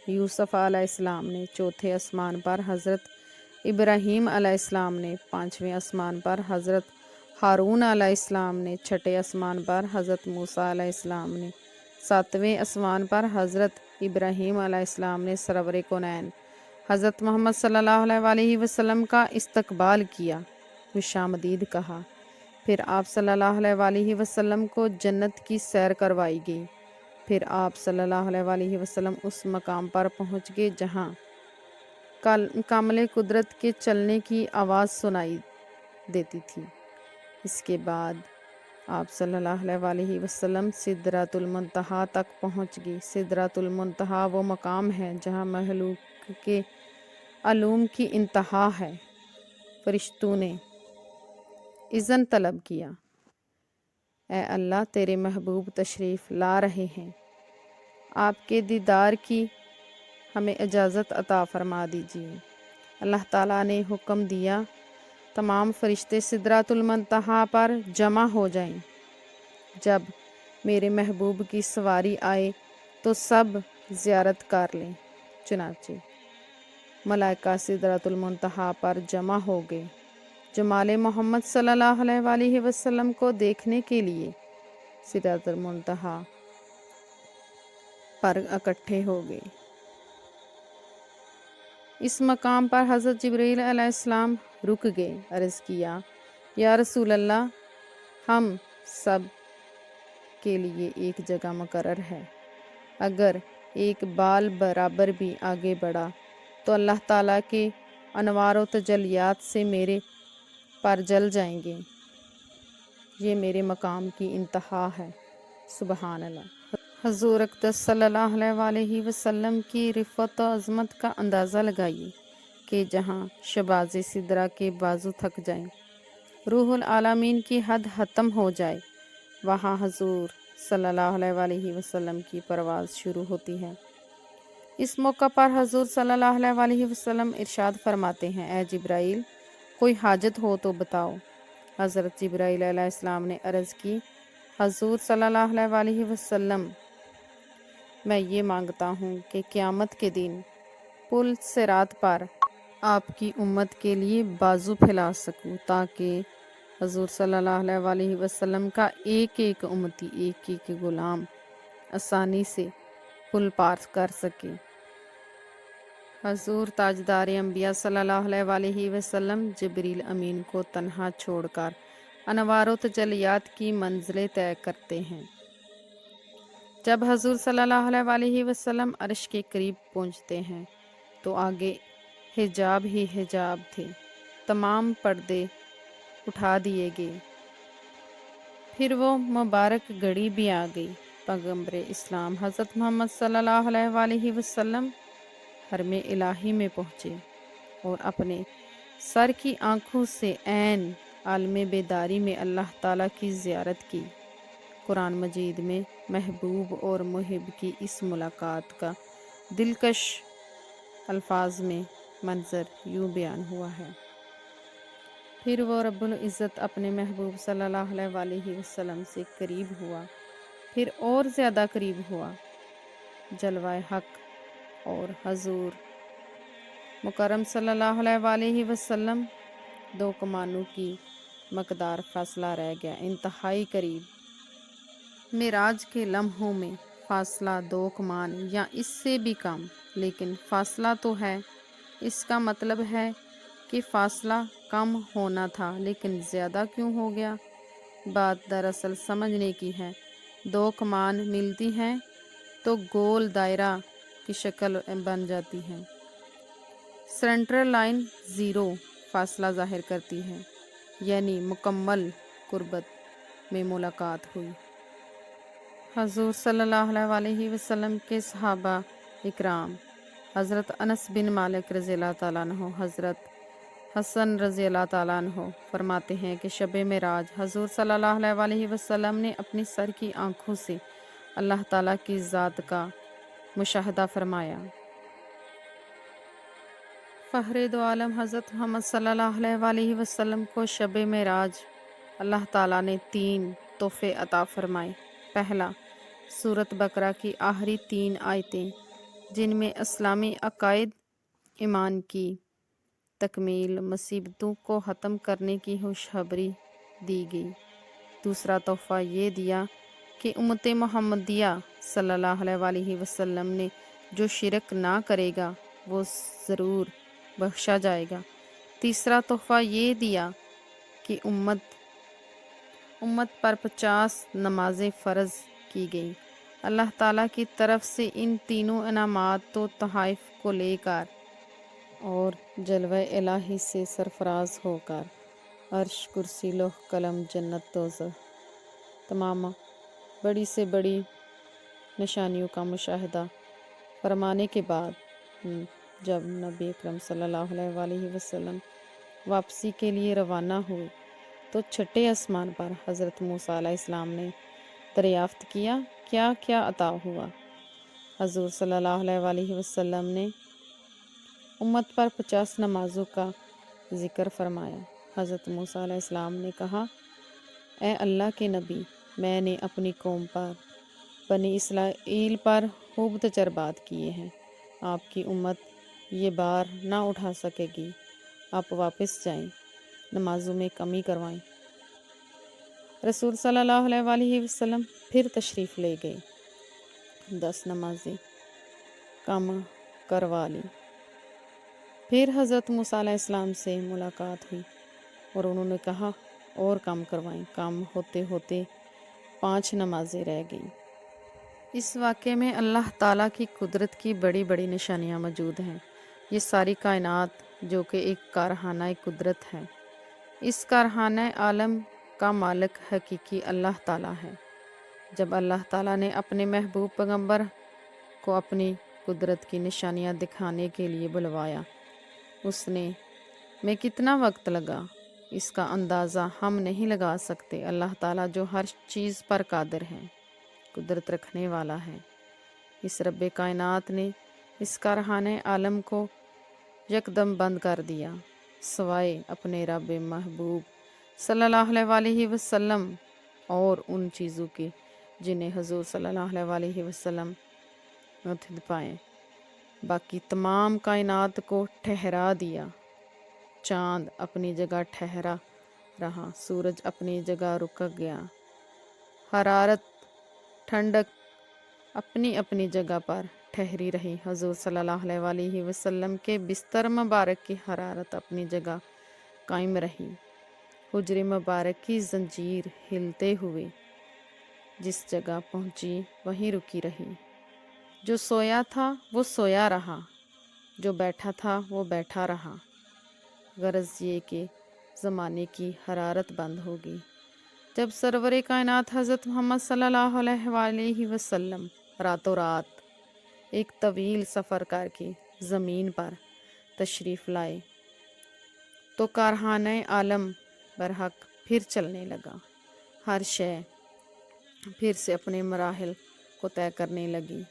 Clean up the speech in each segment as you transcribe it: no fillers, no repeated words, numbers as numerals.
یوسف علیہ السلام نے، چوتھے آسمان پر حضرت ابراہیم علیہ السلام نے، پانچویں آسمان پر حضرت ہارون علیہ السلام نے، چھٹے آسمان پر حضرت موسیٰ علیہ السلام نے، ساتویں آسمان پر حضرت ابراہیم علیہ السلام نے سرور کونین حضرت محمد صلی اللہ علیہ وسلم کا استقبال کیا، خوش آمدید کہا۔ پھر آپ صلی اللہ علیہ وسلم کو جنت کی سیر کروائی گئی۔ پھر آپ صلی اللہ علیہ وسلم اس مقام پر پہنچ گئے جہاں کامل قدرت کے چلنے کی آواز سنائی دیتی تھی۔ اس کے بعد آپ صلی اللہ علیہ وسلم سدرۃ المنتہا تک پہنچ گئی۔ سدرۃ المنتہا وہ مقام ہے جہاں مخلوق کے علوم کی انتہا ہے۔ فرشتوں نے اذن طلب کیا، اے اللہ تیرے محبوب تشریف لا رہے ہیں، آپ کے دیدار کی ہمیں اجازت عطا فرما دیجیے۔ اللہ تعالیٰ نے حکم دیا تمام فرشتے سدرۃ المنتہا پر جمع ہو جائیں۔ جب میرے محبوب کی سواری آئے تو سب زیارت کر لیں۔ چنانچہ ملائکہ سدرۃ المنتہا پر جمع ہو گئے، جمال محمد صلی اللہ علیہ وسلم کو دیکھنے کے لیے سدرۃ المنتہا پر اکٹھے ہو گئے۔ اس مقام پر حضرت جبرائیل علیہ السلام رک گئے، عرض کیا، یا رسول اللہ، ہم سب کے لیے ایک جگہ مقرر ہے، اگر ایک بال برابر بھی آگے بڑھا تو اللہ تعالیٰ کے انوار و تجلیات سے میرے پر جل جائیں گے۔ یہ میرے مقام کی انتہا ہے۔ سبحان اللہ۔ حضور اقدس صلی اللہ علیہ وسلم کی رفعت و عظمت کا اندازہ لگائیے کہ جہاں شباز سدرہ کے بازو تھک جائیں، روح العالمین کی حد ختم ہو جائے، وہاں حضور صلی اللہ علیہ وسلم کی پرواز شروع ہوتی ہے۔ اس موقع پر حضور صلی اللہ علیہ وسلم ارشاد فرماتے ہیں، اے جبرائیل، کوئی حاجت ہو تو بتاؤ۔ حضرت جبرائیل علیہ السلام نے عرض کی، حضور صلی اللہ علیہ وسلم، میں یہ مانگتا ہوں کہ قیامت کے دن پل صراط پر آپ کی امت کے لیے بازو پھیلا سکوں تاکہ حضور صلی اللہ علیہ وسلم کا ایک ایک امتی، ایک ایک غلام آسانی سے پل پار کر سکے۔ حضور تاجدار انبیاء صلی اللہ علیہ وسلم جبریل امین کو تنہا چھوڑ کر انوار و تجلیات کی منزلیں طے کرتے ہیں۔ جب حضور صلی اللہ علیہ وسلم عرش کے قریب پہنچتے ہیں تو آگے حجاب ہی حجاب تھے، تمام پردے اٹھا دیے گئے۔ پھر وہ مبارک گھڑی بھی آ گئی۔ پیغمبر اسلام حضرت محمد صلی اللہ علیہ وسلم حرم الہی میں پہنچے اور اپنے سر کی آنکھوں سے عین عالم بیداری میں اللہ تعالیٰ کی زیارت کی۔ قرآن مجید میں محبوب اور محب کی اس ملاقات کا دلکش الفاظ میں منظر یوں بیان ہوا ہے۔ پھر وہ رب العزت اپنے محبوب صلی اللہ علیہ وسلم سے قریب ہوا، پھر اور زیادہ قریب ہوا۔ جلوہ حق اور حضور مکرم صلی اللہ علیہ وسلم دو کمانوں کی مقدار فاصلہ رہ گیا، انتہائی قریب۔ معراج کے لمحوں میں فاصلہ 2 کمان یا اس سے بھی کم، لیکن فاصلہ تو ہے۔ اس کا مطلب ہے کہ فاصلہ کم ہونا تھا لیکن زیادہ کیوں ہو گیا؟ بات دراصل سمجھنے کی ہے۔ 2 کمان ملتی ہیں تو گول دائرہ کی شکل بن جاتی ہے۔ سینٹرل لائن 0 فاصلہ ظاہر کرتی ہے، یعنی مکمل قربت میں ملاقات ہوئی۔ حضور صلی اللہ علیہ وسلم کے صحابہ اکرام حضرت انس بن مالک رضی اللہ تعالیٰ عنہ، حضرت حسن رضی اللہ تعالیٰ عنہ فرماتے ہیں کہ شب معراج حضور صلی اللہ علیہ وسلم نے اپنی سر کی آنکھوں سے اللہ تعالیٰ کی ذات کا مشاہدہ فرمایا۔ فخر دو عالم حضرت محمد صلی اللہ علیہ وسلم کو شب معراج اللہ تعالیٰ نے 3 تحفے عطا فرمائے۔ پہلا، سورۃ بقرہ کی آخری 3 آیتیں جن میں اسلامی عقائد، ایمان کی تکمیل، مصیبتوں کو ختم کرنے کی خوشخبری دی گئی۔ دوسرا تحفہ یہ دیا کہ امت محمدیہ صلی اللہ علیہ وآلہ وسلم نے جو شرک نہ کرے گا وہ ضرور بخشا جائے گا۔ تیسرا تحفہ یہ دیا کہ امت پر 50 نمازیں فرض کی گئیں۔ اللہ تعالیٰ کی طرف سے ان تینوں انعامات و تحائف کو لے کر اور جلوہ الہی سے سرفراز ہو کر عرش، کرسی، لوح قلم، جنت، دوزخ تمام بڑی سے بڑی نشانیوں کا مشاہدہ فرمانے کے بعد جب نبی اکرم صلی اللہ علیہ وآلہ وسلم واپسی کے لیے روانہ ہوئے تو چھٹے آسمان پر حضرت موسیٰ علیہ السلام نے دریافت کیا کیا کیا عطا ہوا۔ حضور صلی اللہ علیہ وآلہ وسلم نے امت پر 50 نمازوں کا ذکر فرمایا۔ حضرت موسیٰ علیہ السلام نے کہا، اے اللہ کے نبی، میں نے اپنی قوم پر بنی اسرائیل پر خوب تجربات کیے ہیں، آپ کی امت یہ بار نہ اٹھا سکے گی، آپ واپس جائیں، نمازوں میں کمی کروائیں۔ رسول صلی اللہ علیہ وآلہ وسلم پھر تشریف لے گئے، 10 نمازیں کم کروا لی۔ پھر حضرت موسیٰ علیہ السلام سے ملاقات ہوئی اور انہوں نے کہا اور کم کروائیں۔ کم ہوتے ہوتے 5 نمازیں رہ گئیں۔ اس واقعے میں اللہ تعالیٰ کی قدرت کی بڑی بڑی نشانیاں موجود ہیں۔ یہ ساری کائنات جو کہ ایک کارخانہ قدرت ہے، اس کارخانہ عالم کا مالک حقیقی اللہ تعالیٰ ہے۔ جب اللہ تعالیٰ نے اپنے محبوب پیغمبر کو اپنی قدرت کی نشانیاں دکھانے کے لیے بلوایا، اس میں کتنا وقت لگا اس کا اندازہ ہم نہیں لگا سکتے۔ اللہ تعالیٰ جو ہر چیز پر قادر ہے، قدرت رکھنے والا ہے، اس رب کائنات نے اس کارخانہ عالم کو یکدم بند کر دیا، سوائے اپنے رب محبوب صلی اللہ علیہ وآلہ وسلم اور ان چیزوں کے جنہیں حضور صلی اللہ علیہ وآلہ وسلم متحد پائیں۔ باقی تمام کائنات کو ٹھہرا دیا۔ چاند اپنی جگہ ٹھہرا رہا، سورج اپنی جگہ رک گیا، حرارت، ٹھنڈک اپنی اپنی جگہ پر ٹھہری رہی۔ حضور صلی اللہ علیہ وآلہ وسلم کے بستر مبارک کی حرارت اپنی جگہ قائم رہی۔ حجر مبارک کی زنجیر ہلتے ہوئے جس جگہ پہنچی وہیں رکی رہی۔ جو سویا تھا وہ سویا رہا، جو بیٹھا تھا وہ بیٹھا رہا، غرض یہ کہ زمانے کی حرارت بند ہوگی۔ جب سرور کائنات حضرت محمد صلی اللہ علیہ وآلہ وسلم راتوں رات ایک طویل سفر کر کے زمین پر تشریف لائے تو کارخانہ عالم برحق پھر چلنے لگا۔ ہر شے پھر سے اپنے مراحل کو طے کرنے لگی۔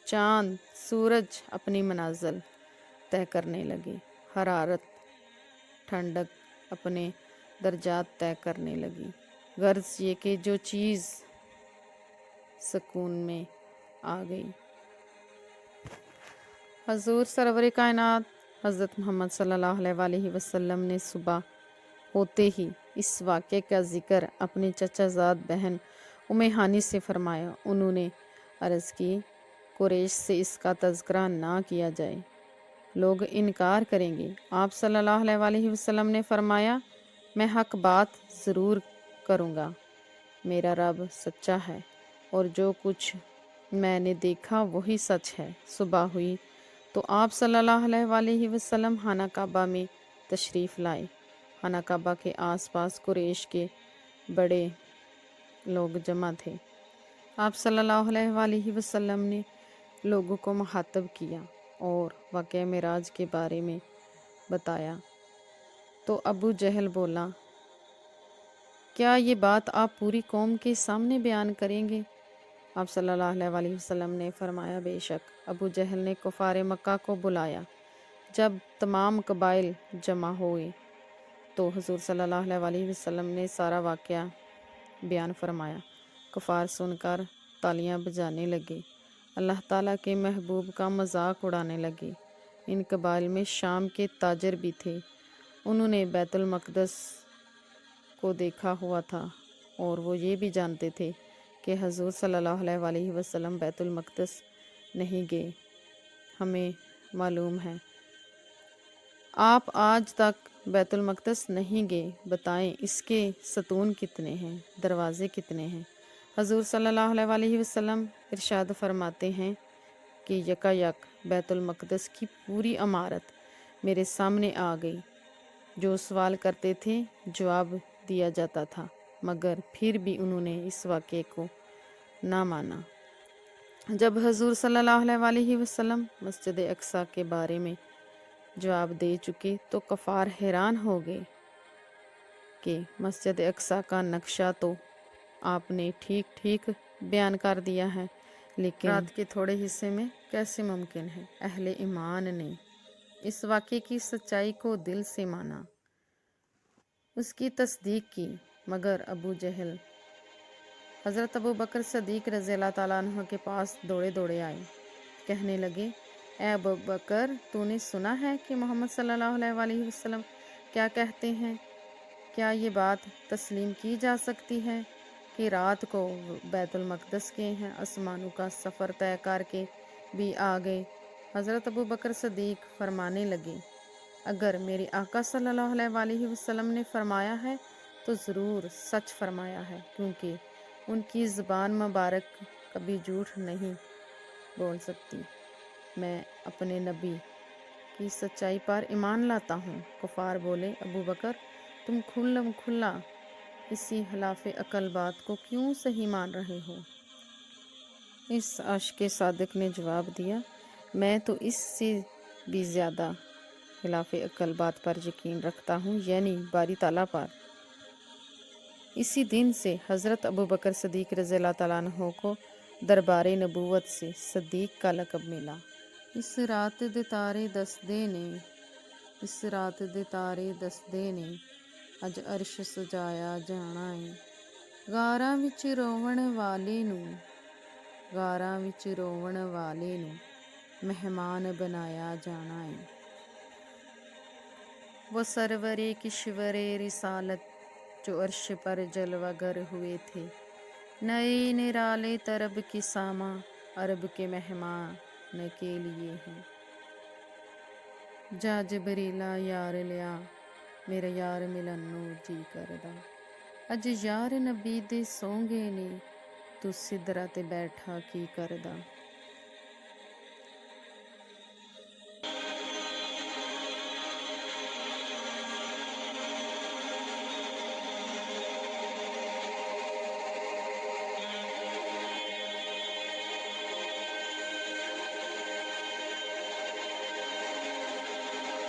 چاند، سورج اپنی منازل طے کرنے لگے، حرارت، ٹھنڈک اپنے درجات طے کرنے لگی، غرض یہ کہ جو چیز سکون میں آ گئی۔ حضور سرور کائنات حضرت محمد صلی اللہ علیہ وآلہ وسلم نے صبح ہوتے ہی اس واقعے کا ذکر اپنی چچا زاد بہن ام ہانی سے فرمایا۔ انہوں نے عرض کی، قریش سے اس کا تذکرہ نہ کیا جائے، لوگ انکار کریں گے۔ آپ صلی اللہ علیہ وآلہ وسلم نے فرمایا، میں حق بات ضرور کروں گا، میرا رب سچا ہے اور جو کچھ میں نے دیکھا وہی سچ ہے۔ صبح ہوئی تو آپ صلی اللہ علیہ وآلہ وسلم خانہ کعبہ میں تشریف لائے۔ خانہ کعبہ کے آس پاس قریش کے بڑے لوگ جمع تھے۔ آپ صلی اللہ علیہ وآلہ وسلم نے لوگوں کو مخاطب کیا اور واقعہ معراج کے بارے میں بتایا تو ابو جہل بولا، کیا یہ بات آپ پوری قوم کے سامنے بیان کریں گے؟ آپ صلی اللہ علیہ وآلہ وسلم نے فرمایا، بے شک۔ ابو جہل نے کفار مکہ کو بلایا۔ جب تمام قبائل جمع ہوئے تو حضور صلی اللہ علیہ وآلہ وسلم نے سارا واقعہ بیان فرمایا۔ کفار سن کر تالیاں بجانے لگے۔ اللہ تعالیٰ کے محبوب کا مذاق اڑانے لگے۔ ان قبائل میں شام کے تاجر بھی تھے۔ انہوں نے بیت المقدس کو دیکھا ہوا تھا اور وہ یہ بھی جانتے تھے کہ حضور صلی اللہ علیہ وآلہ وسلم بیت المقدس نہیں گئے۔ ہمیں معلوم ہے آپ آج تک بیت المقدس نہیں گئے، بتائیں اس کے ستون کتنے ہیں، دروازے کتنے ہیں؟ حضور صلی اللہ علیہ وآلہ وسلم ارشاد فرماتے ہیں کہ یکا یک بیت المقدس کی پوری عمارت میرے سامنے آ گئی۔ جو سوال کرتے تھے جواب دیا جاتا تھا، مگر پھر بھی انہوں نے اس واقعے کو نہ مانا۔ جب حضور صلی اللہ علیہ وآلہ وسلم مسجد اقصی کے بارے میں جواب دے چکے تو کفار حیران ہو گئے کہ مسجد اقصی کا نقشہ تو آپ نے ٹھیک ٹھیک بیان کر دیا ہے، لیکن رات کے تھوڑے حصے میں کیسے ممکن ہے؟ اہل ایمان نے اس واقعے کی سچائی کو دل سے مانا، اس کی تصدیق کی، مگر ابو جہل حضرت ابو بکر صدیق رضی اللہ تعالیٰ عنہ کے پاس دوڑے دوڑے آئے، کہنے لگے اے ابو بکر، تو نے سنا ہے کہ محمد صلی اللہ علیہ وآلہ وسلم کیا کہتے ہیں؟ کیا یہ بات تسلیم کی جا سکتی ہے کہ رات کو بیت المقدس کے ہیں، آسمانوں کا سفر طے کر کے بھی آ گئے؟ حضرت ابو بکر صدیق فرمانے لگے اگر میرے آقا صلی اللہ علیہ وآلہ وسلم نے فرمایا ہے تو ضرور سچ فرمایا ہے، کیونکہ ان کی زبان مبارک کبھی جھوٹ نہیں بول سکتی۔ میں اپنے نبی کی سچائی پر ایمان لاتا ہوں۔ کفار بولے ابو بکر، تم کھلم کھلا اسی خلاف عقل بات کو کیوں صحیح مان رہے ہو؟ اس عاشق صادق نے جواب دیا میں تو اس سے بھی زیادہ خلاف عقل بات پر یقین رکھتا ہوں، یعنی باری تعالیٰ پر۔ اسی دن سے حضرت ابو بکر صدیق رضی اللہ تعالیٰ عنہ کو دربار نبوت سے صدیق کا لقب ملا۔ اس رات دے تارے دسدے نے، اس رات دے تارے دسدے نے، اج عرش سجایا جانا ہے۔ غاراں وچ روون والے نوں، غاراں وچ روون والے نوں مہمان بنایا جانا ہے۔ وہ سرور کشور رسالت جو عرش پر جلوہ گر ہوئے تھے، نئے نرالے طرب کی ساماں عرب کے مہمان کے لیے ہیں۔ جا جبریلا یار لیا، میرا یار ملن نو جی کردا، اج یار نبی دے سونگے نے، تو سدرا تے بیٹھا کی کردا۔